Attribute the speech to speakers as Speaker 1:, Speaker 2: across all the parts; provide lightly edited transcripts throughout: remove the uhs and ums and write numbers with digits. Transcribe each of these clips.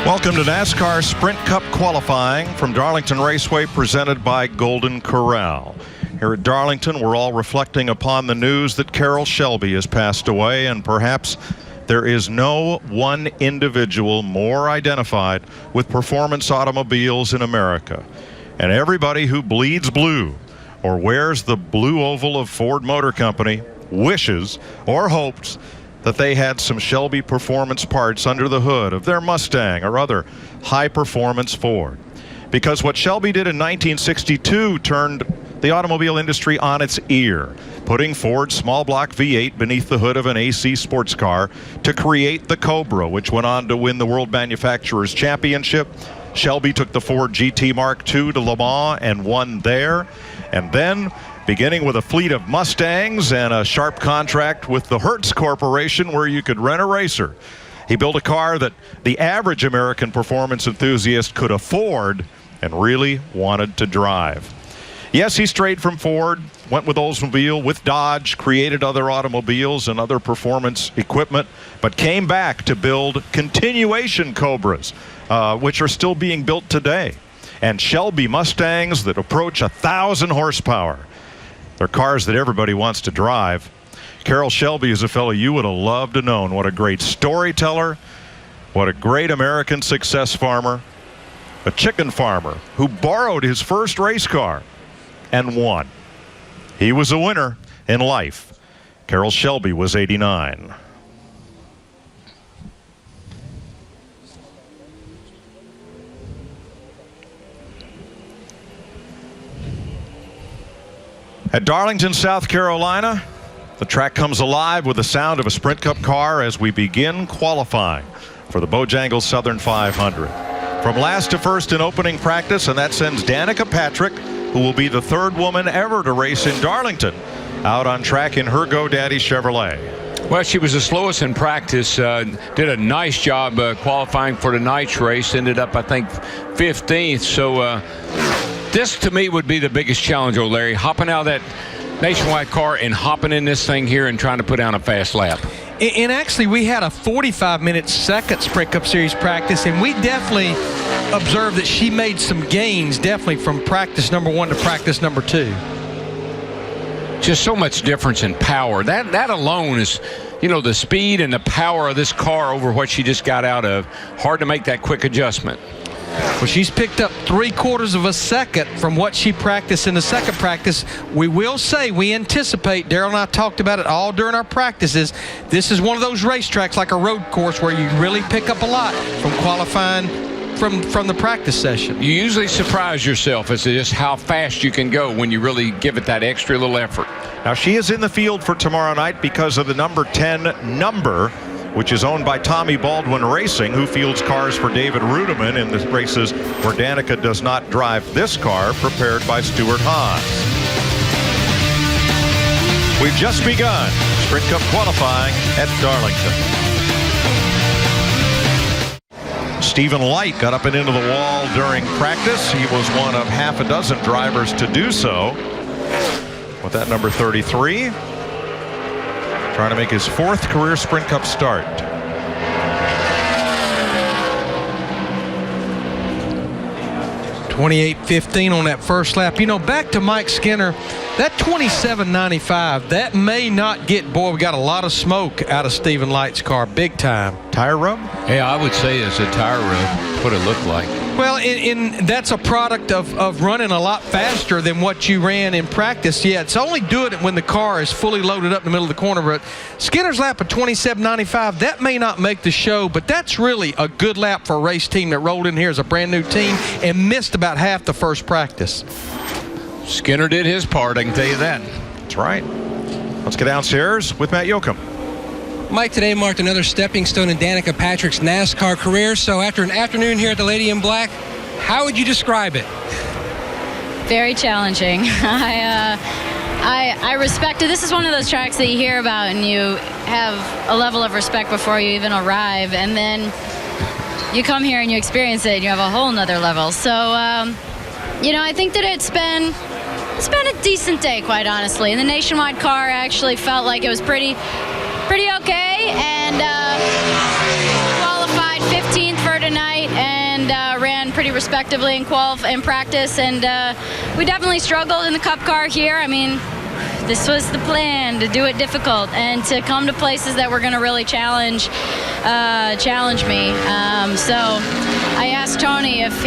Speaker 1: Welcome to NASCAR Sprint Cup qualifying from Darlington Raceway, presented by Golden Corral. Here at Darlington, we're all reflecting upon the news that Carroll Shelby has passed away, and perhaps there is no one individual more identified with performance automobiles in America. And everybody who bleeds blue or wears the blue oval of Ford Motor Company wishes or hopes that they had some Shelby performance parts under the hood of their Mustang or other high-performance Ford. Because what Shelby did in 1962 turned the automobile industry on its ear, putting Ford's small block V8 beneath the hood of an AC sports car to create the Cobra, which went on to win the World Manufacturers Championship. Shelby took the Ford GT Mark II to Le Mans and won there. And then, beginning with a fleet of Mustangs and a sharp contract with the Hertz Corporation where you could rent a racer, he built a car that the average American performance enthusiast could afford and really wanted to drive. Yes, he strayed from Ford, went with Oldsmobile, with Dodge, created other automobiles and other performance equipment, but came back to build continuation Cobras, which are still being built today. And Shelby Mustangs that approach 1,000 horsepower. They're cars that everybody wants to drive. Carroll Shelby is a fellow you would have loved to known. What a great storyteller. What a great American success farmer. A chicken farmer who borrowed his first race car and won. He was a winner in life. Carroll Shelby was 89. At Darlington, South Carolina, the track comes alive with the sound of a Sprint Cup car as we begin qualifying for the Bojangles Southern 500. From last to first in opening practice, and that sends Danica Patrick, who will be the third woman ever to race in Darlington, out on track in her GoDaddy Chevrolet.
Speaker 2: Well, she was the slowest in practice, did a nice job qualifying for tonight's race, ended up, I think, 15th. So this, to me, would be the biggest challenge, O'Larry, hopping out of that Nationwide car and hopping in this thing here and trying to put down a fast lap.
Speaker 3: And actually, we had a 45-minute second Sprint Cup Series practice, and we definitely observed that she made some gains, definitely from practice number 1 to practice number 2.
Speaker 2: Just so much difference in power. That alone is, you know, the speed and the power of this car over what she just got out of. Hard to make that quick adjustment.
Speaker 3: Well, she's picked up 3/4 of a second from what she practiced in the second practice. We will say, we anticipate, Darrell and I talked about it all during our practices, this is one of those racetracks like a road course where you really pick up a lot from qualifying from the practice session.
Speaker 2: You usually surprise yourself as to just how fast you can go when you really give it that extra little effort.
Speaker 1: Now, she is in the field for tomorrow night because of the number 10 number, which is owned by Tommy Baldwin Racing, who fields cars for David Rudiman in the races where Danica does not drive this car, prepared by Stuart Haas. We've just begun Sprint Cup qualifying at Darlington. Stephen Light got up and into the wall during practice. He was one of half a dozen drivers to do so with that number 33. Trying to make his 4th career Sprint Cup start.
Speaker 3: .28.15 on that first lap. You know, back to Mike Skinner, that 27.95, that may not get, boy, we got a lot of smoke out of Stephen Light's car, big time.
Speaker 1: Tire rub?
Speaker 2: Yeah, I would say it's a tire rub, what it looked like.
Speaker 3: Well, that's a product of running a lot faster than what you ran in practice. Yeah, it's only doing it when the car is fully loaded up in the middle of the corner. But Skinner's lap of 27.95, that may not make the show, but that's really a good lap for a race team that rolled in here as a brand new team and missed about half the first practice.
Speaker 2: Skinner did his part, I can tell you that.
Speaker 1: That's right. Let's get downstairs with Matt Yoakum.
Speaker 4: Mike, today marked another stepping stone in Danica Patrick's NASCAR career. So after an afternoon here at the Lady in Black, how would you describe it?
Speaker 5: Very challenging. I respect it. This is one of those tracks that you hear about and you have a level of respect before you even arrive. And then you come here and you experience it and you have a whole nother level. So, you know, I think that it's been a decent day, quite honestly. And the Nationwide car actually felt like it was pretty okay, and qualified 15th for tonight, and ran pretty respectively in practice, and we definitely struggled in the Cup car here. I mean, this was the plan, to do it difficult and to come to places that were going to really challenge me. So I asked Tony if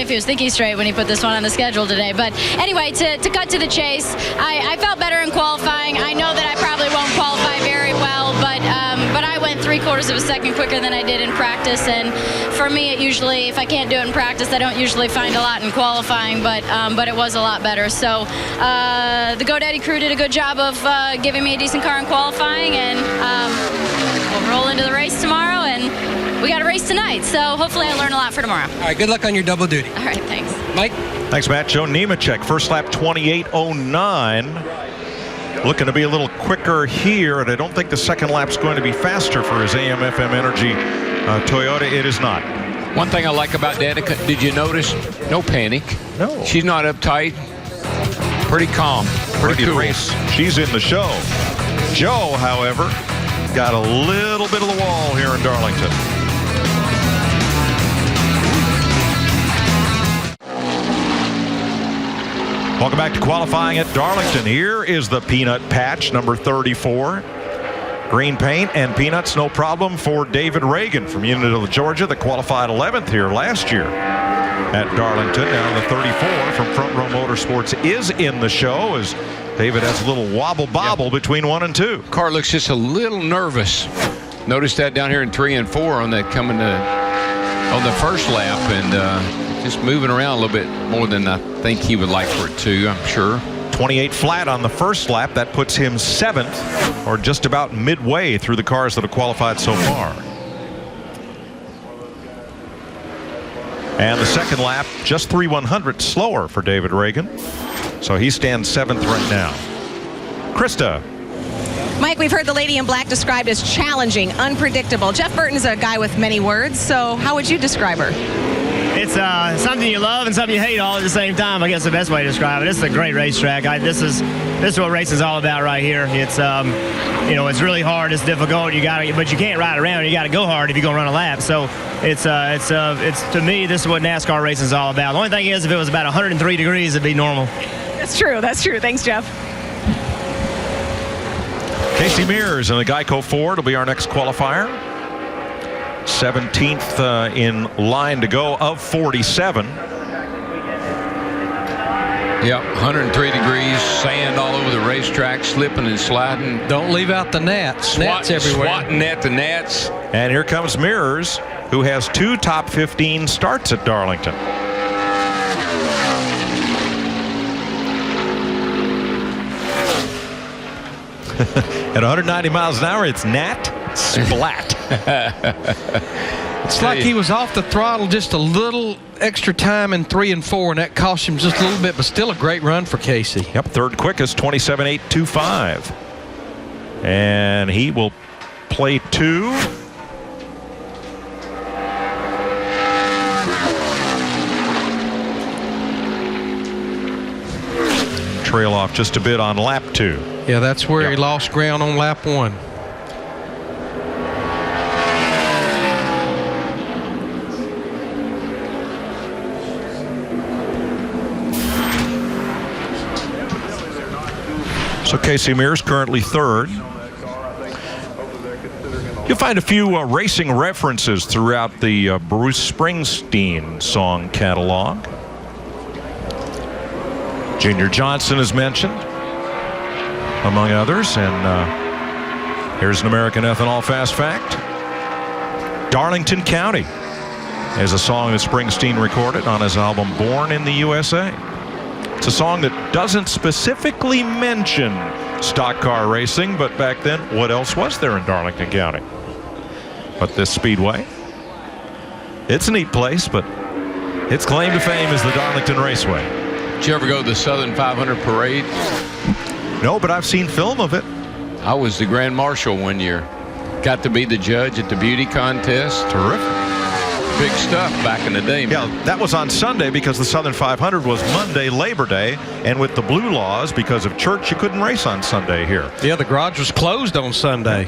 Speaker 5: he was thinking straight when he put this one on the schedule today. But anyway, to cut to the chase, I felt better in qualifying. I know that I probably won't qualify very well, but I went 3/4 of a second quicker than I did in practice. And for me, it usually, if I can't do it in practice, I don't usually find a lot in qualifying. But it was a lot better. So the GoDaddy crew did a good job of giving me a decent car in qualifying, and we'll roll into the race tomorrow. And we got a race tonight, so hopefully I learn a lot for tomorrow.
Speaker 4: All right, good luck on your double duty.
Speaker 5: All right, thanks.
Speaker 4: Mike?
Speaker 1: Thanks, Matt. Joe Nemechek, first lap 28:09. Looking to be a little quicker here, and I don't think the second lap's going to be faster for his AM/FM Energy Toyota. It is not.
Speaker 2: One thing I like about Danica, did you notice? No panic.
Speaker 1: No.
Speaker 2: She's not uptight. Pretty calm. Pretty cool.
Speaker 1: Race. She's in the show. Joe, however, got a little bit of the wall here in Darlington. Welcome back to qualifying at Darlington. Here is the peanut patch, number 34. Green paint and peanuts, no problem for David Reagan from Unionville, Georgia, that qualified 11th here last year at Darlington. Now the 34 from Front Row Motorsports is in the show, as David has a little wobble-bobble between 1 and 2.
Speaker 2: Car looks just a little nervous. Noticed that down here in 3 and 4 on that coming on the first lap, and just moving around a little bit more than I think he would like for it to, I'm sure.
Speaker 1: 28 flat on the first lap. That puts him 7th, or just about midway through the cars that have qualified so far. And the second lap, just 3/100 slower for David Reagan. So he stands 7th right now. Krista.
Speaker 6: Mike, we've heard the lady in black described as challenging, unpredictable. Jeff Burton's a guy with many words, so how would you describe her?
Speaker 7: It's something you love and something you hate all at the same time. I guess the best way to describe it. It's a great racetrack. This is what racing's all about right here. It's it's really hard. It's difficult. But you can't ride around. You got to go hard if you're gonna run a lap. So it's to me, this is what NASCAR racing's all about. The only thing is, if it was about 103 degrees, it'd be normal.
Speaker 6: That's true. That's true. Thanks, Jeff.
Speaker 1: Casey Mears in the Geico Ford will be our next qualifier. 17th in line to go of 47.
Speaker 2: Yep, 103 degrees, sand all over the racetrack, slipping and sliding.
Speaker 3: Don't leave out the gnats. Gnats everywhere.
Speaker 2: Swatting at the gnats.
Speaker 1: And here comes Mears, who has 2 top 15 starts at Darlington. At 190 miles an hour, it's Nat Splat.
Speaker 3: It's like he was off the throttle just a little extra time in 3 and 4, and that cost him just a little bit, but still a great run for Casey.
Speaker 1: Yep, third quickest, 27.825. And he will play 2. Trail off just a bit on lap 2.
Speaker 3: Yeah, that's where he lost ground on lap 1.
Speaker 1: So Casey Mears currently 3rd. You'll find a few racing references throughout the Bruce Springsteen song catalog. Junior Johnson is mentioned, among others. And here's an American Ethanol Fast Fact. Darlington County is a song that Springsteen recorded on his album Born in the USA. It's a song that doesn't specifically mention stock car racing, but back then, what else was there in Darlington County? But this speedway, it's a neat place, but its claim to fame is the Darlington Raceway.
Speaker 2: Did you ever go to the Southern 500 parade?
Speaker 1: No, but I've seen film of it.
Speaker 2: I was the Grand Marshal one year. Got to be the judge at the beauty contest.
Speaker 1: Terrific.
Speaker 2: Big stuff back in the day, man.
Speaker 1: Yeah, that was on Sunday because the Southern 500 was Monday, Labor Day, and with the blue laws, because of church, you couldn't race on Sunday here.
Speaker 3: Yeah, the garage was closed on Sunday.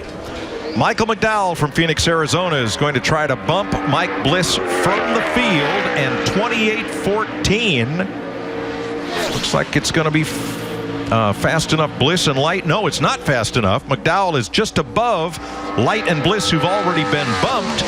Speaker 1: Michael McDowell from Phoenix, Arizona is going to try to bump Mike Bliss from the field, and 28-14. Looks like it's going to be fast enough. Bliss and Light. No, it's not fast enough. McDowell is just above Light and Bliss, who've already been bumped.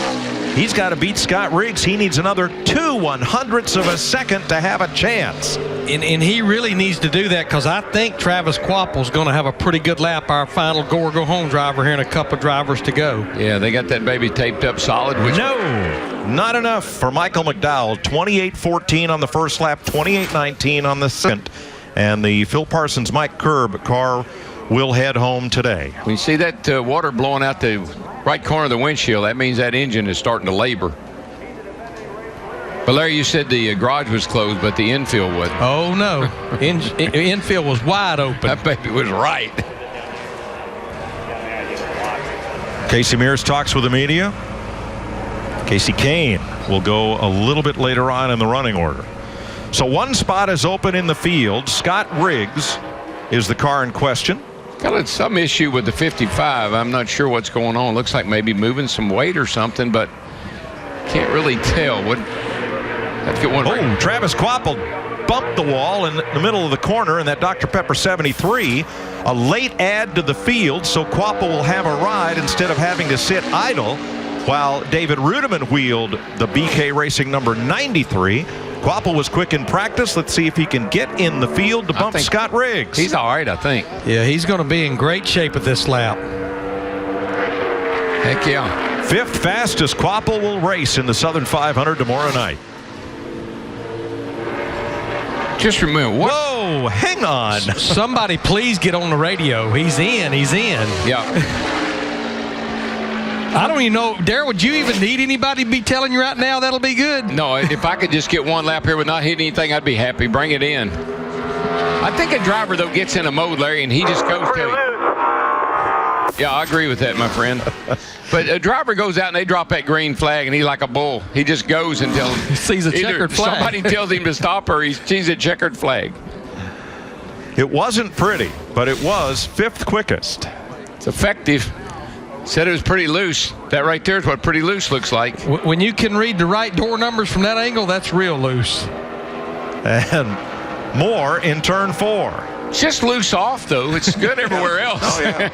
Speaker 1: He's got to beat Scott Riggs. He needs another 2/100ths of a second to have a chance.
Speaker 3: And he really needs to do that, because I think Travis Quapple's going to have a pretty good lap, our final go-home driver here, and a couple of drivers to go.
Speaker 2: Yeah, they got that baby taped up solid.
Speaker 1: No, not enough for Michael McDowell. 28-14 on the first lap, 28-19 on the second. And the Phil Parsons Mike Curb car will head home today.
Speaker 2: When you see that water blowing out the right corner of the windshield, that means that engine is starting to labor. But Larry, you said the garage was closed, but the infield wasn't.
Speaker 3: Oh, no. Infield was wide open.
Speaker 2: That baby was right.
Speaker 1: Casey Mears talks with the media. Casey Kane will go a little bit later on in the running order. So one spot is open in the field. Scott Riggs is the car in question.
Speaker 2: Got some issue with the 55. I'm not sure what's going on. Looks like maybe moving some weight or something, but can't really tell. Have to get one.
Speaker 1: Oh, Travis Quapple bumped the wall in the middle of the corner in that Dr. Pepper 73. A late add to the field, so Quapple will have a ride instead of having to sit idle, while David Rudiman wheeled the BK Racing number 93. Quapple was quick in practice. Let's see if he can get in the field to bump Scott Riggs.
Speaker 2: He's all right, I think.
Speaker 3: Yeah, he's going to be in great shape at this lap.
Speaker 2: Heck yeah.
Speaker 1: Fifth fastest Quapple will race in the Southern 500 tomorrow night.
Speaker 2: Just remember.
Speaker 1: Whoa, hang on.
Speaker 3: Somebody please get on the radio. He's in. He's in.
Speaker 2: Yeah.
Speaker 3: I don't even know. Darrell, would you even need anybody to be telling you right now that'll be good?
Speaker 2: No, if I could just get one lap here with not hitting anything, I'd be happy. Bring it in. I think a driver, though, gets in a mode, Larry, and he just goes to it. Yeah, I agree with that, my friend. But a driver goes out and they drop that green flag, and he's like a bull. He just goes until
Speaker 3: he sees a checkered flag.
Speaker 2: Somebody tells him to stop, or he sees a checkered flag.
Speaker 1: It wasn't pretty, but it was fifth quickest.
Speaker 2: It's effective. Said it was pretty loose. That right there is what pretty loose looks like.
Speaker 3: When you can read the right door numbers from that angle, that's real loose.
Speaker 1: And more in turn 4.
Speaker 2: It's just loose off, though. It's good everywhere else.
Speaker 1: Oh, yeah.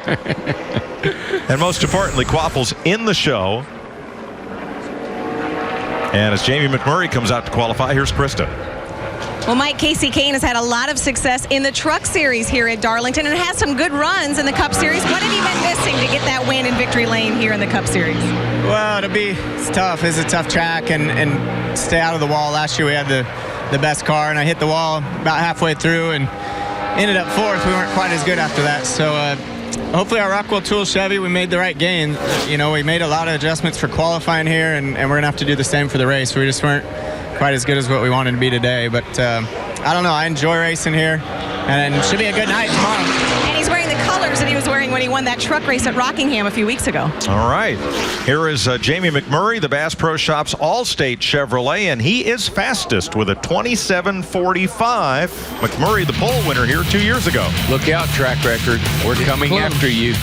Speaker 1: And most importantly, Quapple's in the show. And as Jamie McMurray comes out to qualify, here's Krista.
Speaker 6: Well, Mike, Casey Kane has had a lot of success in the Truck Series here at Darlington and has some good runs in the Cup Series. What have you been missing to get that win in victory lane here in the Cup Series?
Speaker 7: Well, it's tough. It's a tough track and stay out of the wall. Last year we had the best car, and I hit the wall about halfway through and ended up 4th. We weren't quite as good after that. So hopefully our Rockwell Tool Chevy, we made the right gain. You know, we made a lot of adjustments for qualifying here, and we're going to have to do the same for the race. We just weren't quite as good as what we wanted to be today. But I don't know. I enjoy racing here, and it should be a good night tomorrow.
Speaker 6: And he's wearing the colors that he was wearing when he won that truck race at Rockingham a few weeks ago.
Speaker 1: All right. Here is Jamie McMurray, the Bass Pro Shops All-State Chevrolet, and he is fastest with a 27.45. McMurray, the pole winner here 2 years ago.
Speaker 2: Look out, track record. We're coming after you.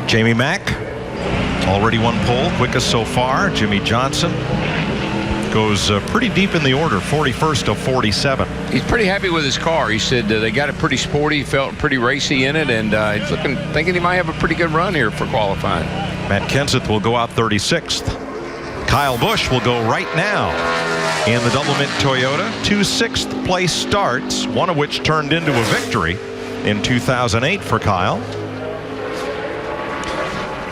Speaker 1: Jamie Mack, already won pole, quickest so far. Jimmy Johnson goes pretty deep in the order, 41st of 47.
Speaker 2: He's pretty happy with his car. He said they got it pretty sporty, felt pretty racy in it, and he's thinking he might have a pretty good run here for qualifying.
Speaker 1: Matt Kenseth will go out 36th. Kyle Busch will go right now in the Double Mint Toyota. 2 6th place starts, one of which turned into a victory in 2008 for Kyle.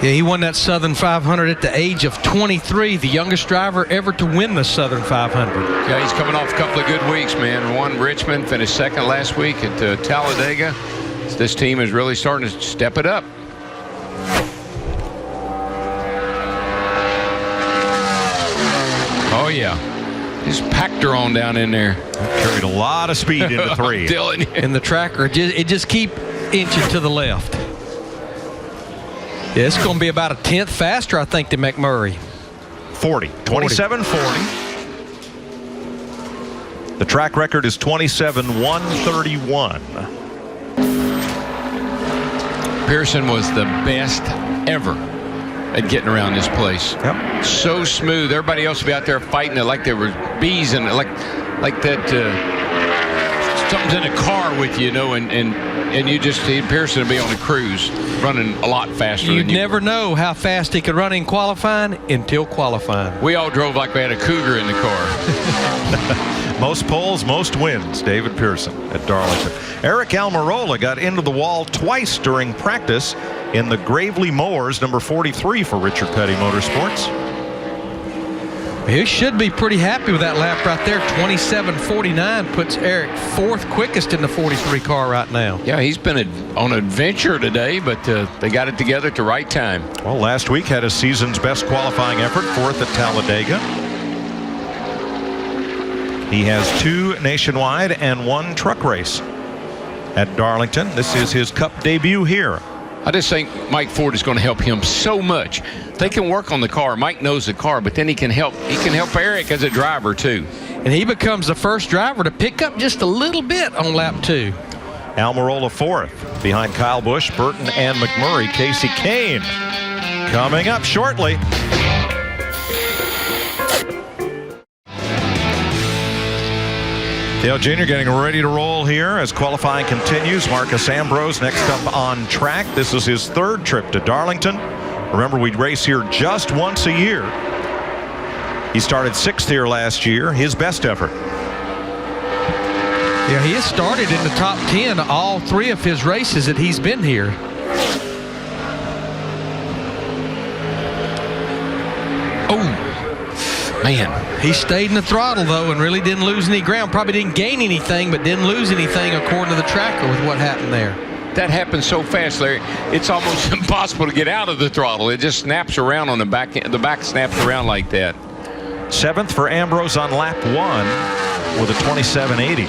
Speaker 3: Yeah, he won that Southern 500 at the age of 23, the youngest driver ever to win the Southern 500.
Speaker 2: Yeah, he's coming off a couple of good weeks, man. Won Richmond, finished second last week at Talladega. This team is really starting to step it up. Oh, yeah. Just packed her on down in there.
Speaker 1: Carried a lot of speed into 3.
Speaker 3: And the tracker, it just keep inching to the left. Yeah, it's going to be about a 10th faster, I think, than McMurray.
Speaker 1: 40. 27.40. The track record is 27.131.
Speaker 2: Pearson was the best ever at getting around this place.
Speaker 1: Yep.
Speaker 2: So smooth. Everybody else would be out there fighting it like there were bees and like that something's in a car with you, and you just see Pearson to be on a cruise running a lot faster
Speaker 3: You'd
Speaker 2: than you.
Speaker 3: never know how fast he could run in qualifying until qualifying.
Speaker 2: We all drove like we had a cougar in the car.
Speaker 1: Most poles, most wins, David Pearson at Darlington. Eric Almirola got into the wall twice during practice in the Gravely Mowers, number 43 for Richard Petty Motorsports.
Speaker 3: He should be pretty happy with that lap right there. 27.49 puts Eric fourth quickest in the 43 car right now.
Speaker 2: Yeah, he's been on an adventure today, but they got it together at the right time.
Speaker 1: Well, last week had his season's best qualifying effort, fourth at Talladega. He has 2 nationwide and 1 truck race at Darlington. This is his Cup debut here.
Speaker 2: I just think Mike Ford is going to help him so much. They can work on the car. Mike knows the car, but then he can help Eric as a driver too.
Speaker 3: And he becomes the first driver to pick up just a little bit on lap 2.
Speaker 1: Almirola fourth behind Kyle Busch, Burton, and McMurray. Casey Kane coming up shortly. Dale Jr. getting ready to roll here as qualifying continues. Marcus Ambrose next up on track. This is his 3rd trip to Darlington. Remember, we race here just once a year. He started 6th here last year, his best effort.
Speaker 3: Yeah, he has started in the top 10 all 3 of his races that he's been here.
Speaker 2: Oh, man.
Speaker 3: He stayed in the throttle, though, and really didn't lose any ground. Probably didn't gain anything, but didn't lose anything according to the tracker with what happened there.
Speaker 2: That happens so fast, Larry. It's almost impossible to get out of the throttle. It just snaps around on the back. The back snaps around like that.
Speaker 1: 7th for Ambrose on lap 1 with a 27.80.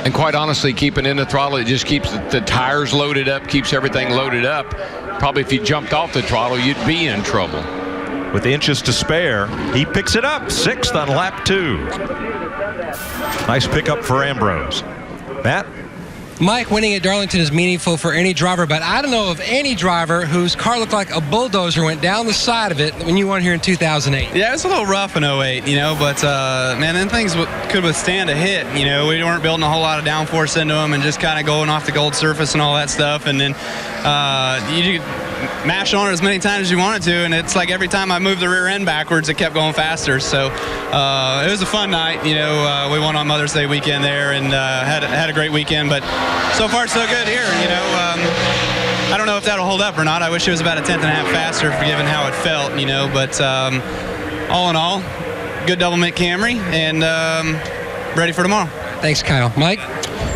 Speaker 2: And quite honestly, keeping in the throttle, it just keeps the tires loaded up, keeps everything loaded up. Probably if you jumped off the throttle, you'd be in trouble.
Speaker 1: With inches to spare, he picks it up. 6th on lap 2. Nice pickup for Ambrose. Matt?
Speaker 4: Mike, winning at Darlington is meaningful for any driver, but I don't know of any driver whose car looked like a bulldozer went down the side of it when you won here in 2008.
Speaker 8: Yeah, it was a little rough in 08, but man, then things could withstand a hit. We weren't building a whole lot of downforce into them and just kind of going off the gold surface and all that stuff. And then you mash on it as many times as you wanted to, and it's like every time I moved the rear end backwards, it kept going faster. So it was a fun night. We won on Mother's Day weekend there and had a great weekend, but so far so good here. I don't know if that'll hold up or not. I wish it was about a 10th and a half faster given how it felt, but all in all, good double mint Camry and ready for tomorrow.
Speaker 4: Thanks, Kyle. Mike?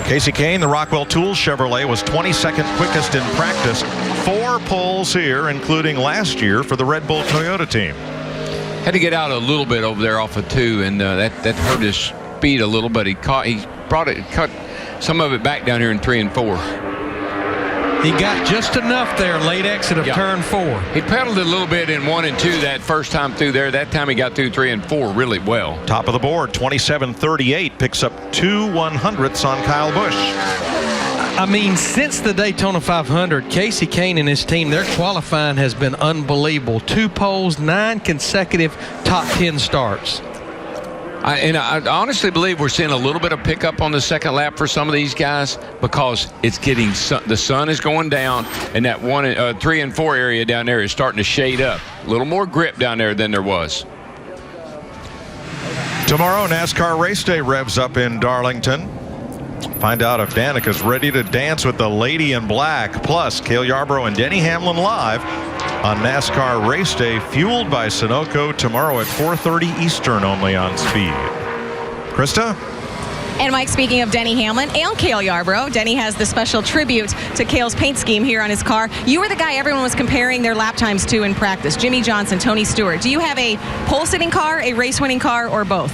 Speaker 1: Casey Kane, the Rockwell Tools Chevrolet, was 22nd quickest in practice. 4 poles here, including last year for the Red Bull Toyota team.
Speaker 2: Had to get out a little bit over there off of 2, and that hurt his speed a little, but he cut some of it back down here in 3 and 4.
Speaker 3: He got just enough there, late exit of turn 4.
Speaker 2: He pedaled a little bit in 1 and 2 that first time through there. That time he got through 3 and 4 really well.
Speaker 1: Top of the board, 27.38, picks up 2 100ths on Kyle Busch.
Speaker 3: I mean, since the Daytona 500, Casey Kane and his team, their qualifying has been unbelievable. 2 poles, 9 consecutive top 10 starts.
Speaker 2: I honestly believe we're seeing a little bit of pickup on the second lap for some of these guys because it's getting the sun is going down, and that 3 and 4 area down there is starting to shade up. A little more grip down there than there was.
Speaker 1: Tomorrow, NASCAR Race Day revs up in Darlington. Find out if Danica's ready to dance with the lady in black. Plus, Cale Yarborough and Denny Hamlin live on NASCAR Race Day, fueled by Sunoco, tomorrow at 4:30 Eastern, only on Speed. Krista?
Speaker 6: And Mike, speaking of Denny Hamlin and Cale Yarborough, Denny has the special tribute to Cale's paint scheme here on his car. You were the guy everyone was comparing their lap times to in practice. Jimmy Johnson, Tony Stewart. Do you have a pole-sitting car, a race-winning car, or both?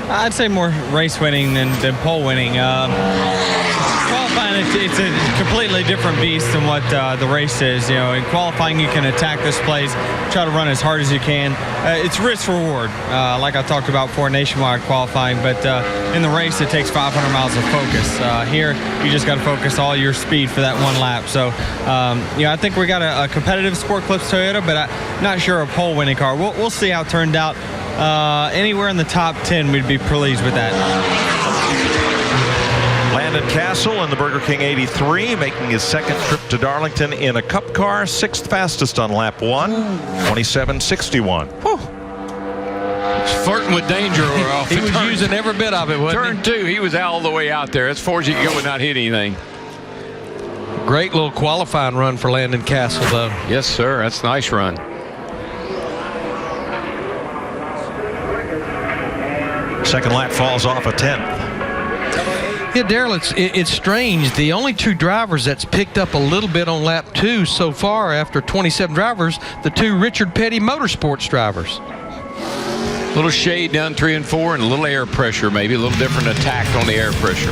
Speaker 9: I'd say more race winning than pole winning. Qualifying, it's a completely different beast than what the race is. You know, in qualifying, you can attack this place, try to run as hard as you can. It's risk reward, like I talked about for nationwide qualifying. But in the race, it takes 500 miles of focus. Here, you just got to focus all your speed for that one lap. So, you know, I think we got a competitive Sport Clips Toyota, but I'm not sure a pole winning car. We'll see how it turned out. Anywhere in the top 10, we'd be pleased with that.
Speaker 1: Landon Castle in the Burger King 83, making his second trip to Darlington in a Cup car, 6th fastest on lap 1, 27.61.
Speaker 2: Flirting with danger.
Speaker 3: He was using every bit of it, wasn't
Speaker 2: Turn 2, he was all the way out there. As far as you can go and not hit anything.
Speaker 3: Great little qualifying run for Landon Castle, though.
Speaker 2: Yes, sir. That's a nice run.
Speaker 1: Second lap falls off a 10th.
Speaker 3: Yeah, Darrell, it's strange. The only 2 drivers that's picked up a little bit on lap 2 so far after 27 drivers, the 2 Richard Petty Motorsports drivers.
Speaker 2: A little shade down 3 and 4 and a little air pressure, maybe a little different attack on the air pressure.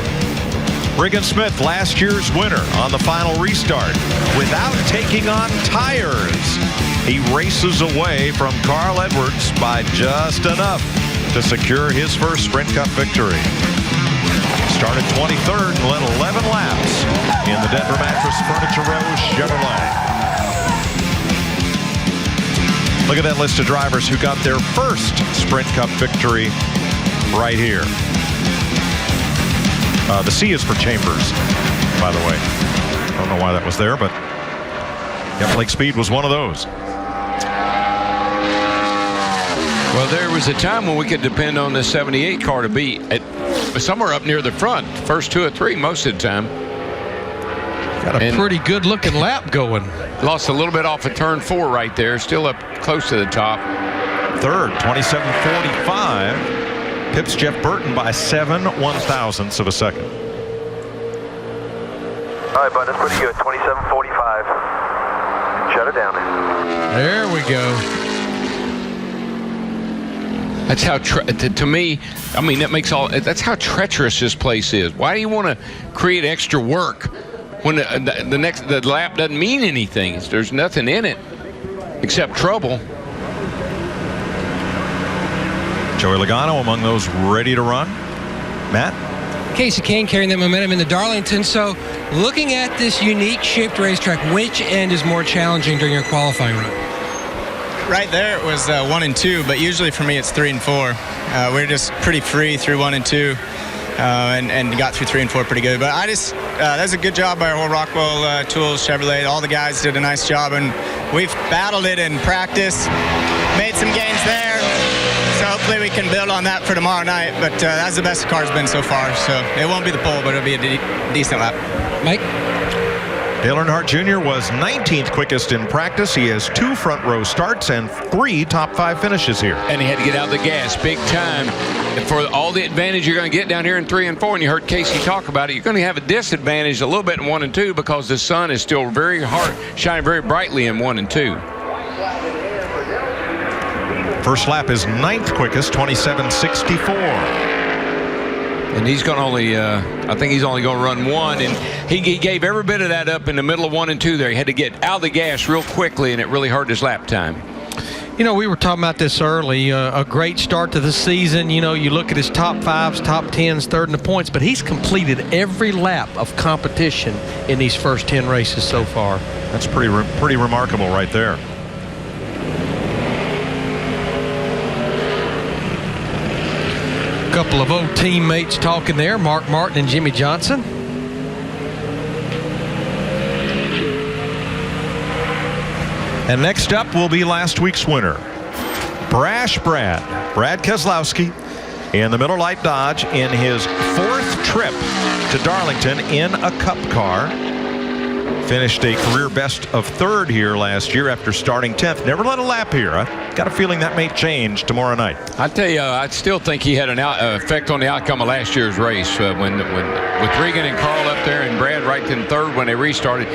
Speaker 1: Regan Smith, last year's winner on the final restart, without taking on tires. He races away from Carl Edwards by just enough to secure his first Sprint Cup victory. Started 23rd and led 11 laps in the Denver Mattress Furniture Row Chevrolet. Look at that list of drivers who got their first Sprint Cup victory right here. The C is for Chambers, by the way. I don't know why that was there, but yep, Lake Speed was one of those.
Speaker 2: Well, there was a time when we could depend on the 78 car to be at somewhere up near the front, first 2 or 3 most of the time.
Speaker 3: Got a pretty good looking lap going.
Speaker 2: Lost a little bit off of turn 4 right there, still up close to the top.
Speaker 1: Third, 27.45. Pips Jeff Burton by 7/1,000ths of a second.
Speaker 10: All right, bud, that's pretty good. 27.45. Shut it down.
Speaker 3: There we go.
Speaker 2: That's how, to me, I mean, that's how treacherous this place is. Why do you want to create extra work when the lap doesn't mean anything? There's nothing in it except trouble.
Speaker 1: Joey Logano among those ready to run. Matt?
Speaker 4: Kasey Kahne carrying that momentum into Darlington. So looking at this unique shaped racetrack, which end is more challenging during your qualifying run?
Speaker 8: Right there it was 1 and 2, but usually for me it's 3 and 4. We're just pretty free through 1 and 2, and got through 3 and 4 pretty good. But that was a good job by our whole Rockwell Tools Chevrolet. All the guys did a nice job, and we've battled it in practice, made some gains there. So hopefully we can build on that for tomorrow night. But that's the best the car's been so far. So it won't be the pole, but it'll be a decent lap.
Speaker 4: Mike?
Speaker 1: Dale Earnhardt Jr. was 19th quickest in practice. He has 2 front row starts and 3 top 5 finishes here.
Speaker 2: And he had to get out of the gas big time. And for all the advantage you're going to get down here in 3 and 4, and you heard Kasey talk about it, you're going to have a disadvantage a little bit in 1 and 2 because the sun is still very hard, shining very brightly in 1 and 2.
Speaker 1: First lap is 9th quickest, 27.64.
Speaker 2: And he's going to only, I think he's only going to run 1. And he gave every bit of that up in the middle of 1 and 2 there. He had to get out of the gas real quickly, and it really hurt his lap time.
Speaker 3: You know, we were talking about this early. A great start to the season. You know, you look at his top 5s, top 10s, third in the points, but he's completed every lap of competition in these first 10 races so far.
Speaker 1: That's pretty remarkable right there.
Speaker 3: Couple of old teammates talking there, Mark Martin and Jimmy Johnson.
Speaker 1: And next up will be last week's winner, Brash Brad Keselowski, in the Miller Lite Dodge in his 4th trip to Darlington in a Cup car. Finished a career best of 3rd here last year after starting 10th. Never led a lap here. I got a feeling that may change tomorrow night.
Speaker 2: I tell you, I still think he had an effect on the outcome of last year's race when with Regan and Carl up there and Brad right in 3rd when they restarted.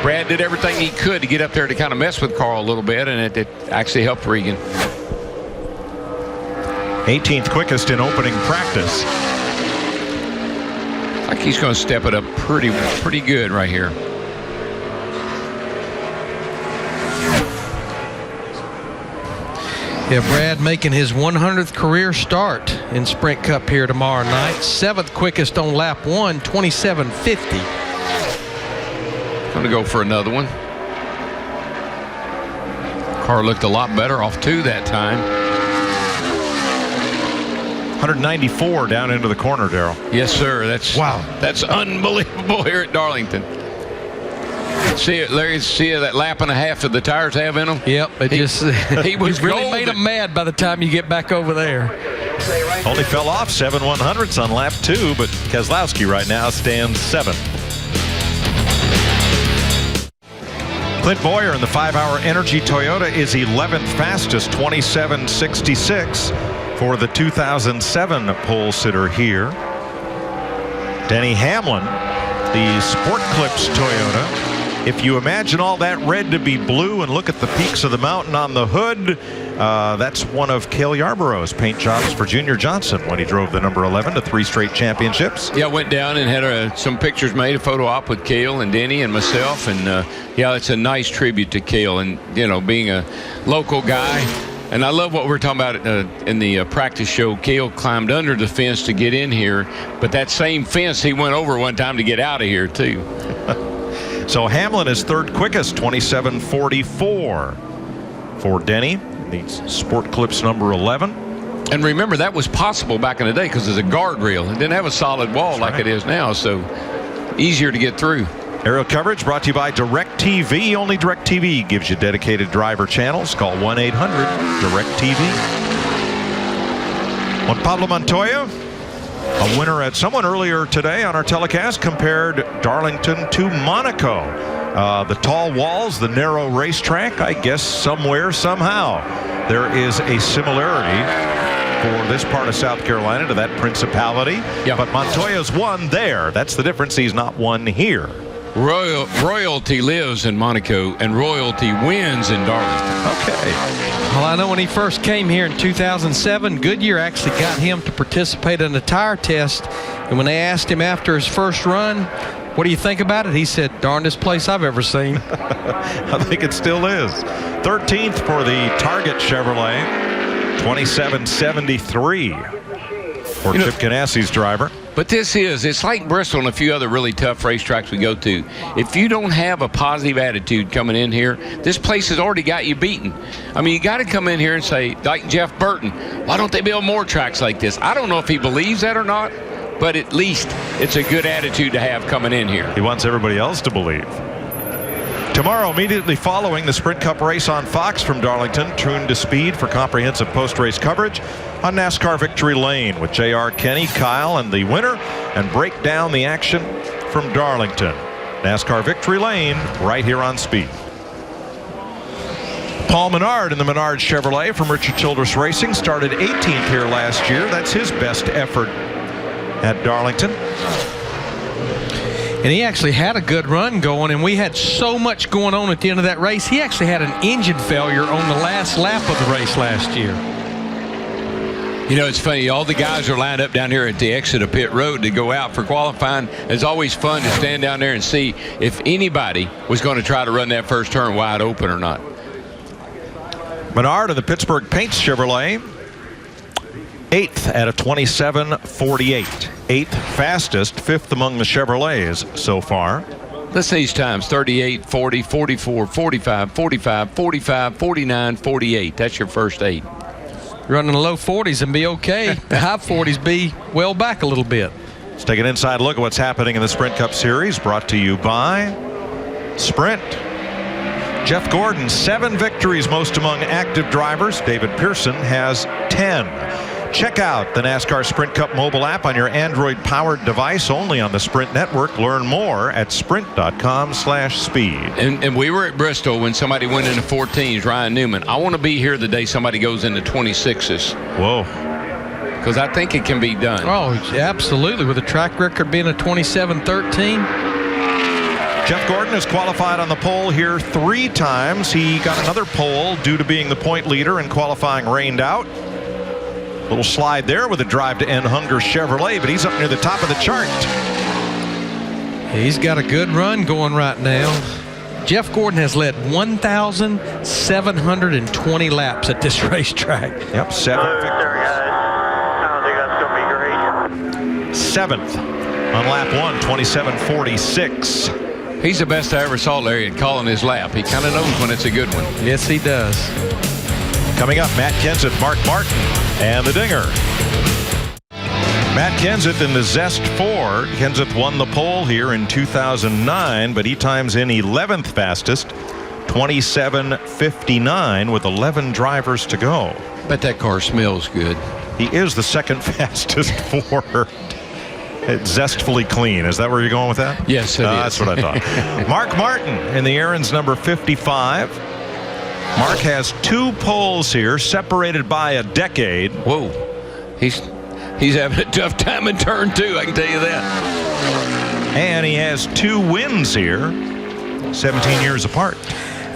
Speaker 2: Brad did everything he could to get up there to kind of mess with Carl a little bit, and it actually helped Regan.
Speaker 1: 18th quickest in opening practice.
Speaker 2: I think he's going to step it up pretty good right here.
Speaker 3: Yeah, Brad making his 100th career start in Sprint Cup here tomorrow night. 7th quickest on lap 1, 27:50.
Speaker 2: Going to go for another one. Car looked a lot better off 2 that time.
Speaker 1: 194 down into the corner, Darrell.
Speaker 2: Yes, sir.
Speaker 1: Wow.
Speaker 2: That's unbelievable here at Darlington. See it, Larry. See that lap and a half that the tires have in them.
Speaker 3: Yep,
Speaker 2: He was
Speaker 3: really
Speaker 2: golden.
Speaker 3: made him mad by the time you get back over there.
Speaker 1: Only fell off 7 100ths on lap 2, but Keselowski right now stands 7th. Clint Boyer in the 5-hour Energy Toyota is 11th fastest, 27:66 for the 2007 pole sitter here. Denny Hamlin, the Sport Clips Toyota. If you imagine all that red to be blue and look at the peaks of the mountain on the hood, that's one of Cale Yarborough's paint jobs for Junior Johnson when he drove the number 11 to 3 straight championships.
Speaker 2: Yeah, I went down and had some pictures made, a photo op with Cale and Denny and myself, and yeah, it's a nice tribute to Cale, and you know, being a local guy. And I love what we're talking about in the practice show. Cale climbed under the fence to get in here, but that same fence he went over one time to get out of here too.
Speaker 1: So Hamlin is 3rd quickest, 27:44 for Denny, the Sport Clips number 11.
Speaker 2: And remember, that was possible back in the day because it's a guardrail. It didn't have a solid wall like it is now, so easier to get through.
Speaker 1: Aerial coverage brought to you by DirecTV. Only DirecTV gives you dedicated driver channels. Call 1-800-DirecTV. Juan Pablo Montoya, a winner at someone earlier today on our telecast, compared Darlington to Monaco. The tall walls, the narrow racetrack, I guess somewhere, somehow, there is a similarity for this part of South Carolina to that principality.
Speaker 2: Yeah.
Speaker 1: But Montoya's won there. That's the difference. He's not won here.
Speaker 2: Royalty lives in Monaco, and royalty wins in Darlington.
Speaker 1: Okay.
Speaker 3: Well, I know when he first came here in 2007, Goodyear actually got him to participate in a tire test. And when they asked him after his first run, what do you think about it? He said, darndest place I've ever seen.
Speaker 1: I think it still is. 13th for the Target Chevrolet, 27:73 for Chip Ganassi's driver.
Speaker 2: But it's like Bristol and a few other really tough racetracks we go to. If you don't have a positive attitude coming in here, this place has already got you beaten. I mean, you got to come in here and say, like Jeff Burton, why don't they build more tracks like this? I don't know if he believes that or not, but at least it's a good attitude to have coming in here.
Speaker 1: He wants everybody else to believe. Tomorrow, immediately following the Sprint Cup race on Fox from Darlington, tuned to speed for comprehensive post-race coverage on NASCAR Victory Lane with J.R. Kenny, Kyle, and the winner, and break down the action from Darlington. NASCAR Victory Lane right here on Speed. Paul Menard in the Menard Chevrolet from Richard Childress Racing started 18th here last year. That's his best effort at Darlington.
Speaker 3: And he actually had a good run going, and we had so much going on at the end of that race. He actually had an engine failure on the last lap of the race last year.
Speaker 2: You know, it's funny. All the guys are lined up down here at the exit of pit road to go out for qualifying. It's always fun to stand down there and see if anybody was going to try to run that first turn wide open or not.
Speaker 1: Menard of the Pittsburgh Paints Chevrolet, 8th at a 27:48. 8th fastest, 5th among the Chevrolets so far.
Speaker 2: Let's see these times: 38, 40, 44, 45, 45, 45, 49, 48. That's your first 8.
Speaker 3: Running the low 40s and be okay. The high 40s be well back a little bit.
Speaker 1: Let's take an inside look at what's happening in the Sprint Cup Series, brought to you by Sprint. Jeff Gordon, 7 victories, most among active drivers. David Pearson has 10. Check out the NASCAR Sprint Cup mobile app on your Android-powered device, only on the Sprint network. Learn more at sprint.com/speed.
Speaker 2: And we were at Bristol when somebody went into 14s, Ryan Newman. I want to be here the day somebody goes into 26s.
Speaker 1: Whoa.
Speaker 2: Because I think it can be done.
Speaker 3: Oh, absolutely. With a track record being a 27-13.
Speaker 1: Jeff Gordon has qualified on the pole here 3 times. He got another pole due to being the point leader, and qualifying rained out. Little slide there with a drive to end Hunger Chevrolet, but he's up near the top of the chart.
Speaker 3: He's got a good run going right now. Jeff Gordon has led 1,720 laps at this racetrack.
Speaker 1: Yep, 7 victories.
Speaker 10: I don't think that's going to be great.
Speaker 1: 7th on lap 1, 27:46.
Speaker 2: He's the best I ever saw, Larry, at calling his lap. He kind of knows when it's a good one.
Speaker 3: Yes, he does.
Speaker 1: Coming up, Matt Kenseth, Mark Martin, and the Dinger. Matt Kenseth in the Zest 4. Kenseth won the pole here in 2009, but he times in 11th fastest, 27:59 with 11 drivers to go.
Speaker 2: Bet that car smells good.
Speaker 1: He is the second fastest for Zestfully Clean. Is that where you're going with that?
Speaker 2: Yes, it is.
Speaker 1: That's what I thought. Mark Martin in the Aaron's number 55. Mark has 2 poles here, separated by a decade.
Speaker 2: Whoa. He's having a tough time in turn 2, I can tell you that.
Speaker 1: And he has 2 wins here, 17 years apart.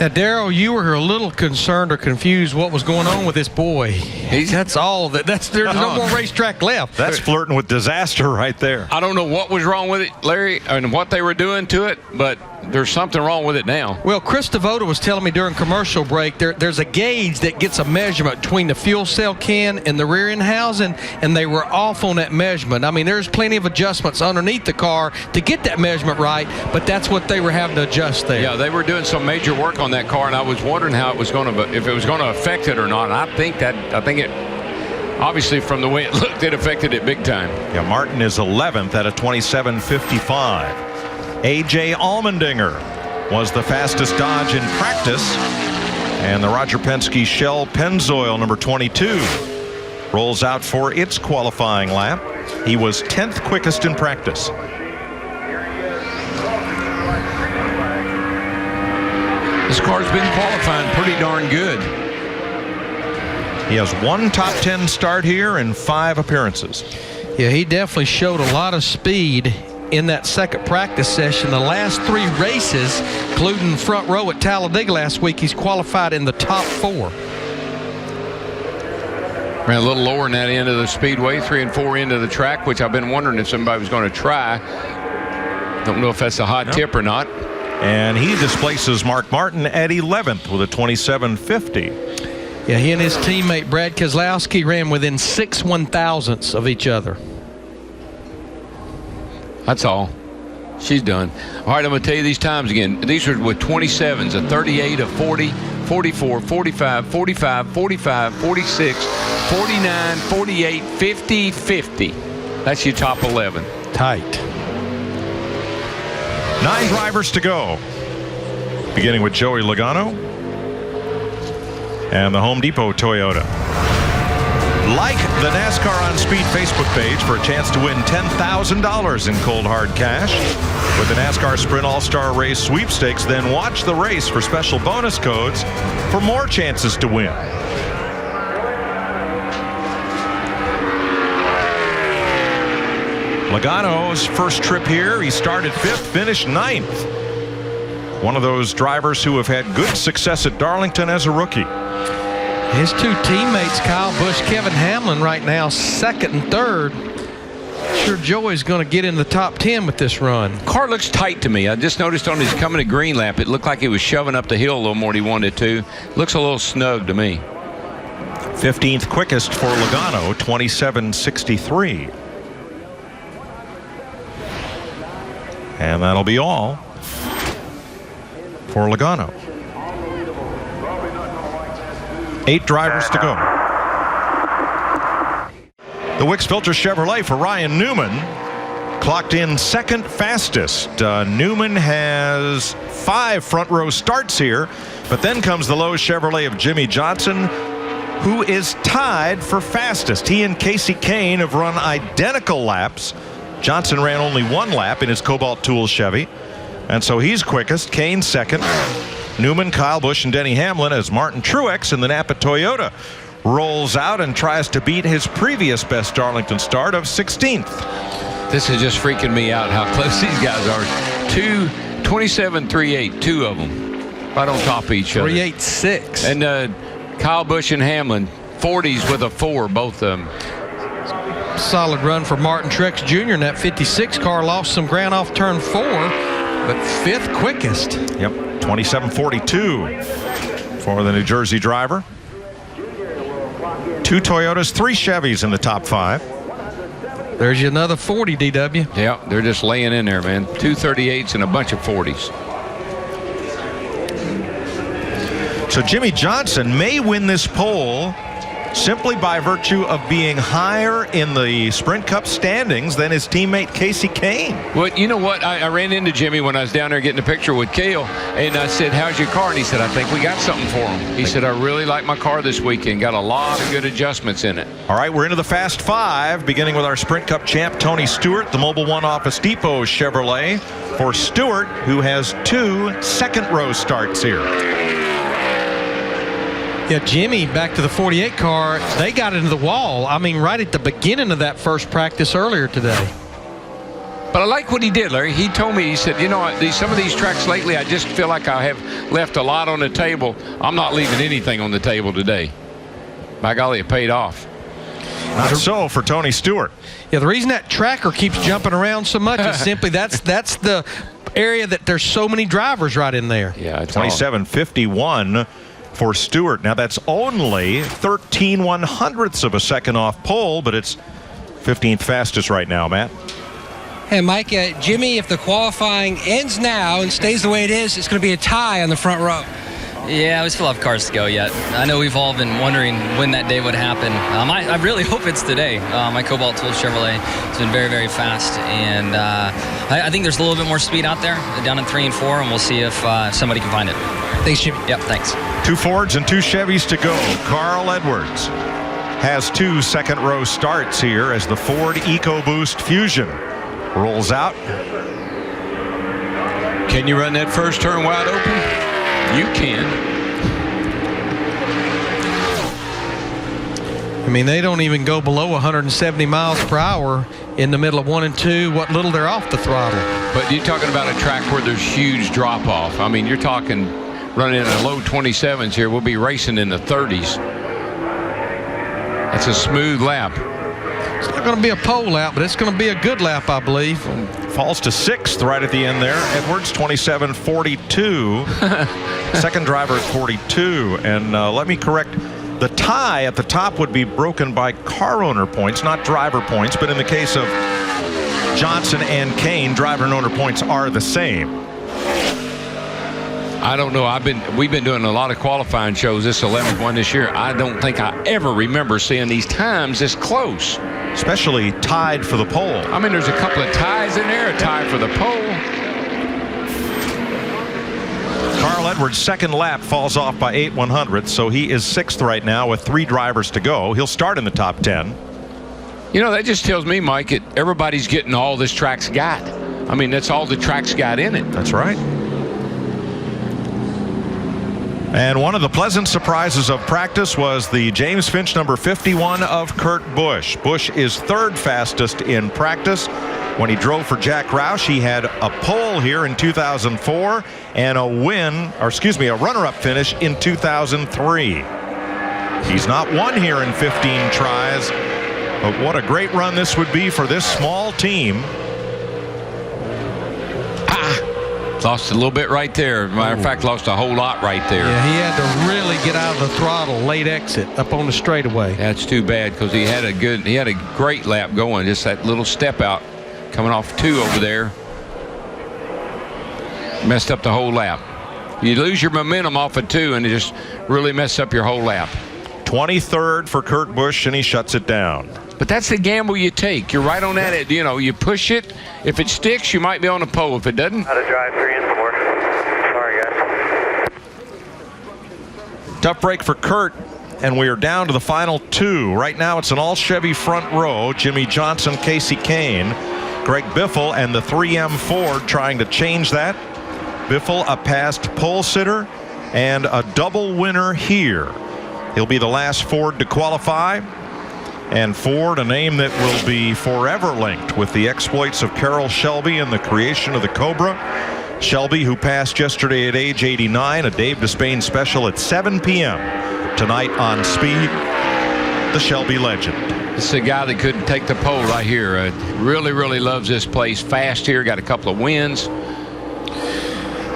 Speaker 3: Now, Darrell, you were a little concerned or confused what was going on with this boy. That's all. There's no more racetrack left.
Speaker 1: That's flirting with disaster right there.
Speaker 2: I don't know what was wrong with it, Larry, and what they were doing to it, but there's something wrong with it now.
Speaker 3: Well, Chris DeVoto was telling me during commercial break there's a gauge that gets a measurement between the fuel cell can and the rear end housing, and they were off on that measurement. I mean, there's plenty of adjustments underneath the car to get that measurement right, but that's what they were having to adjust there.
Speaker 2: Yeah, they were doing some major work on that car, and I was wondering how it was going to, if it was going to affect it or not. And I think it, obviously from the way it looked, it affected it big time.
Speaker 1: Yeah, Martin is 11th at a 27:55. A.J. Allmendinger was the fastest Dodge in practice, and the Roger Penske Shell Pennzoil number 22 rolls out for its qualifying lap. He was 10th quickest in practice.
Speaker 2: This car's been qualifying pretty darn good.
Speaker 1: He has 1 top 10 start here and 5 appearances.
Speaker 3: Yeah, he definitely showed a lot of speed in that second practice session. The last 3 races, including front row at Talladega last week, he's qualified in the top 4.
Speaker 2: Ran a little lower in that end of the speedway, 3 and 4 into the track, which I've been wondering if somebody was going to try. Don't know if that's a hot tip or not.
Speaker 1: And he displaces Mark Martin at 11th with a 27:50.
Speaker 3: Yeah, he and his teammate Brad Keselowski ran within 6 1/1000ths of each other.
Speaker 2: That's all. She's done. All right, I'm going to tell you these times again. These are with 27s, a 38, a 40, 44, 45, 45, 45, 46, 49, 48, 50, 50. That's your top 11.
Speaker 3: Tight.
Speaker 1: 9 drivers to go, beginning with Joey Logano and the Home Depot Toyota. Like the NASCAR on Speed Facebook page for a chance to win $10,000 in cold hard cash with the NASCAR Sprint All-Star Race sweepstakes. Then watch the race for special bonus codes for more chances to win. Logano's first trip here, he started 5th, finished 9th. One of those drivers who have had good success at Darlington as a rookie.
Speaker 3: His 2 teammates, Kyle Busch, Kevin Hamlin, right now 2nd and 3rd. Sure, Joey's going to get in the top 10 with this run.
Speaker 2: Car looks tight to me. I just noticed on his coming to green lap, it looked like he was shoving up the hill a little more than he wanted to. Looks a little snug to me.
Speaker 1: 15th quickest for Logano, 27:63. And that'll be all for Logano. 8 drivers to go. The Wicks Filter Chevrolet for Ryan Newman clocked in 2nd fastest. Newman has 5 front row starts here, but then comes the Lowe's Chevrolet of Jimmy Johnson, who is tied for fastest. He and Casey Kane have run identical laps. Johnson ran only 1 lap in his Cobalt Tools Chevy, and so he's quickest. Kane 2nd. Newman, Kyle Busch, and Denny Hamlin as Martin Truex in the Napa Toyota rolls out and tries to beat his previous best Darlington start of 16th.
Speaker 2: This is just freaking me out how close these guys are. 27-3-8, 2 of them right on top of each other.
Speaker 3: 3-8-6.
Speaker 2: And Kyle Busch and Hamlin 40s with a 4, both of them.
Speaker 3: Solid run for Martin Truex Jr. in that 56 car. Lost some ground off turn 4, but 5th quickest.
Speaker 1: Yep, 27.42 for the New Jersey driver. 2 Toyotas, 3 Chevys in the top 5.
Speaker 3: There's you another 40, DW.
Speaker 2: Yeah, they're just laying in there, man. 2 38s and a bunch of 40s.
Speaker 1: So Jimmy Johnson may win this pole simply by virtue of being higher in the Sprint Cup standings than his teammate Kasey Kahne.
Speaker 2: Well, you know what? I ran into Jimmy when I was down there getting a picture with Cale, and I said, how's your car? And he said, I think we got something for him. He said, I really like my car this weekend. Got a lot of good adjustments in it.
Speaker 1: All right, we're into the Fast 5, beginning with our Sprint Cup champ, Tony Stewart, the Mobile One Office Depot Chevrolet. For Stewart, who has 2 second-row starts here.
Speaker 3: Yeah, Jimmy, back to the 48 car, they got into the wall. I mean, right at the beginning of that first practice earlier today.
Speaker 2: But I like what he did, Larry. He told me, he said, you know, some of these tracks lately, I just feel like I have left a lot on the table. I'm not leaving anything on the table today. By golly, it paid off.
Speaker 1: Not so for Tony Stewart.
Speaker 3: Yeah, the reason that tracker keeps jumping around so much is simply that's the area that there's so many drivers right in there.
Speaker 2: Yeah,
Speaker 1: 27.51 for Stewart. Now that's only 13/100ths of a second off pole, but it's 15th fastest right now, Matt.
Speaker 4: Hey, Mike, Jimmy, if the qualifying ends now and stays the way it is, it's going to be a tie on the front row.
Speaker 11: Yeah, we still have cars to go yet. I know we've all been wondering when that day would happen. I really hope it's today. My Cobalt Tool Chevrolet has been very, very fast, and I think there's a little bit more speed out there down in 3 and 4, and we'll see if somebody can find it.
Speaker 4: Thanks, Jimmy.
Speaker 11: Yep, thanks.
Speaker 1: 2 Fords and 2 Chevys to go. Carl Edwards has 2 second-row starts here as the Ford EcoBoost Fusion rolls out.
Speaker 2: Can you run that first turn wide open? You can.
Speaker 3: I mean, they don't even go below 170 miles per hour in the middle of 1 and 2, what little they're off the throttle.
Speaker 2: But you're talking about a track where there's huge drop-off. I mean, you're talking running in the low 27s here. We'll be racing in the 30s. That's a smooth lap.
Speaker 3: It's not going to be a pole lap, but it's going to be a good lap, I believe.
Speaker 1: Falls to 6th right at the end there. Edwards 27.42. Second driver at 42. And let me correct, the tie at the top would be broken by car owner points, not driver points. But in the case of Johnson and Kahne, driver and owner points are the same.
Speaker 2: I don't know. We've been doing a lot of qualifying shows. This 11th one this year. I don't think I ever remember seeing these times this close.
Speaker 1: Especially tied for the pole.
Speaker 2: I mean, there's a couple of ties in there, a tie for the pole.
Speaker 1: Carl Edwards' second lap falls off by 8/100ths, so he is 6th right now with 3 drivers to go. He'll start in the top 10.
Speaker 2: You know, that just tells me, Mike, that everybody's getting all this track's got. I mean, that's all the track's got in it.
Speaker 1: That's right. And one of the pleasant surprises of practice was the James Finch number 51 of Kurt Busch. Busch is 3rd fastest in practice. When he drove for Jack Roush, he had a pole here in 2004 and a runner-up finish in 2003. He's not won here in 15 tries, but what a great run this would be for this small team.
Speaker 2: Lost a little bit right there. Matter of fact, lost a whole lot right there.
Speaker 3: Yeah, he had to really get out of the throttle late exit up on the straightaway.
Speaker 2: That's too bad because he had a great lap going. Just that little step out coming off 2 over there. Messed up the whole lap. You lose your momentum off of 2 and it just really messes up your whole lap.
Speaker 1: 23rd for Kurt Busch, and he shuts it down.
Speaker 2: But that's the gamble you take. You're right on that. You know, you push it. If it sticks, you might be on the pole. If it doesn't,
Speaker 10: How to drive 3 and 4. Sorry, guys.
Speaker 1: Tough break for Kurt, and we are down to the final 2. Right now, it's an all-Chevy front row. Jimmy Johnson, Kasey Kahne, Greg Biffle, and the 3M Ford trying to change that. Biffle, a past pole sitter, and a double winner here. He'll be the last Ford to qualify. And Ford, a name that will be forever linked with the exploits of Carroll Shelby and the creation of the Cobra. Shelby, who passed yesterday at age 89, a Dave Despain special at 7 p.m. tonight on Speed. the Shelby legend.
Speaker 2: This is a guy that couldn't take the pole right here. Really, really loves this place. Fast here, got a couple of wins.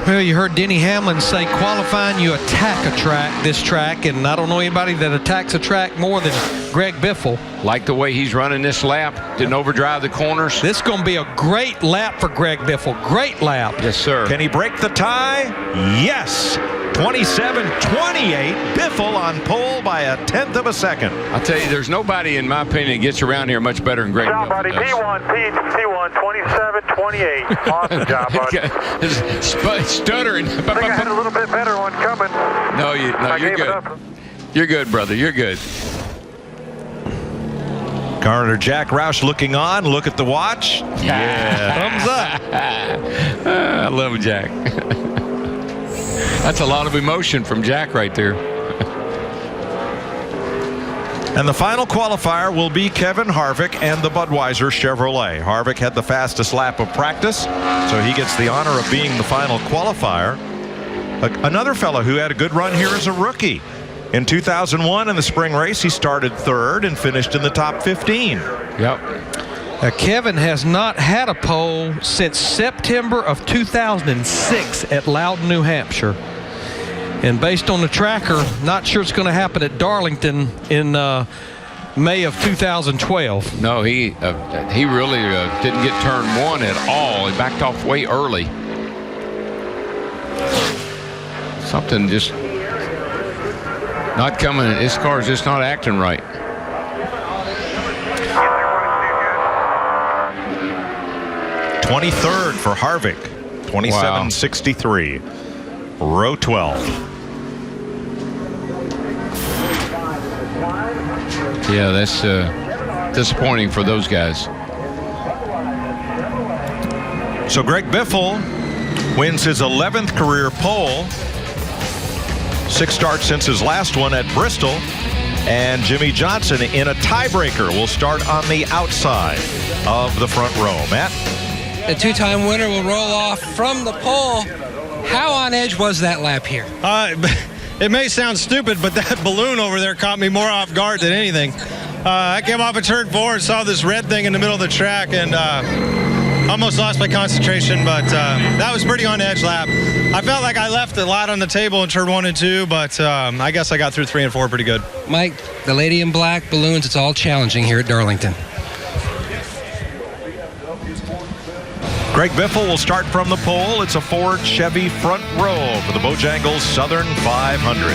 Speaker 3: Well, you heard Denny Hamlin say qualifying you attack this track, and I don't know anybody that attacks a track more than Greg Biffle.
Speaker 2: Like the way he's running this lap. Didn't overdrive the corners.
Speaker 3: This is going to be a great lap for Greg Biffle. Great lap.
Speaker 2: Yes, sir.
Speaker 1: Can he break the tie? Yes. 27-28. Biffle on pole by a 1/10 of a second.
Speaker 2: I'll tell you, there's nobody, in my opinion, that gets around here much better than Greg
Speaker 10: Job,
Speaker 2: Biffle
Speaker 10: buddy.
Speaker 2: does.
Speaker 10: P1, 27-28. Awesome job, buddy.
Speaker 2: Stuttering.
Speaker 10: I think I had a little bit better one coming.
Speaker 2: No, you're good. You're good, brother. You're good.
Speaker 1: Garner Jack Roush looking on. Look at the watch. Yeah. Thumbs up.
Speaker 2: I love Jack. That's a lot of emotion from Jack right there.
Speaker 1: And the final qualifier will be Kevin Harvick and the Budweiser Chevrolet. Harvick had the fastest lap of practice, so he gets the honor of being the final qualifier. Another fellow who had a good run here as a rookie. In 2001 in the spring race, he started third and finished in the top 15.
Speaker 2: Yep.
Speaker 3: Kevin has not had a pole since September of 2006 at Loudon, New Hampshire. And based on the tracker, not sure it's going to happen at Darlington in May of 2012.
Speaker 2: No, he really didn't get turn one at all. He backed off way early. Something just not coming. His car's just not acting right.
Speaker 1: '23rd for Harvick. 27.63. Row 12.
Speaker 2: Yeah, that's disappointing for those guys.
Speaker 1: So Greg Biffle wins his 11th career pole. 6 starts since his last one at Bristol. And Jimmy Johnson in a tiebreaker will start on the outside of the front row. Matt?
Speaker 4: The two-time winner will roll off from the pole. How on edge was that lap here?
Speaker 12: It may sound stupid, but that balloon over there caught me more off guard than anything. I came off of turn 4 and saw this red thing in the middle of the track and almost lost my concentration, but that was pretty on edge lap. I felt like I left a lot on the table in turn 1 and 2, but I guess I got through 3 and 4 pretty good.
Speaker 4: Mike, the lady in black, balloons, it's all challenging here at Darlington.
Speaker 1: Greg Biffle will start from the pole. It's a Ford Chevy front row for the Bojangles Southern 500.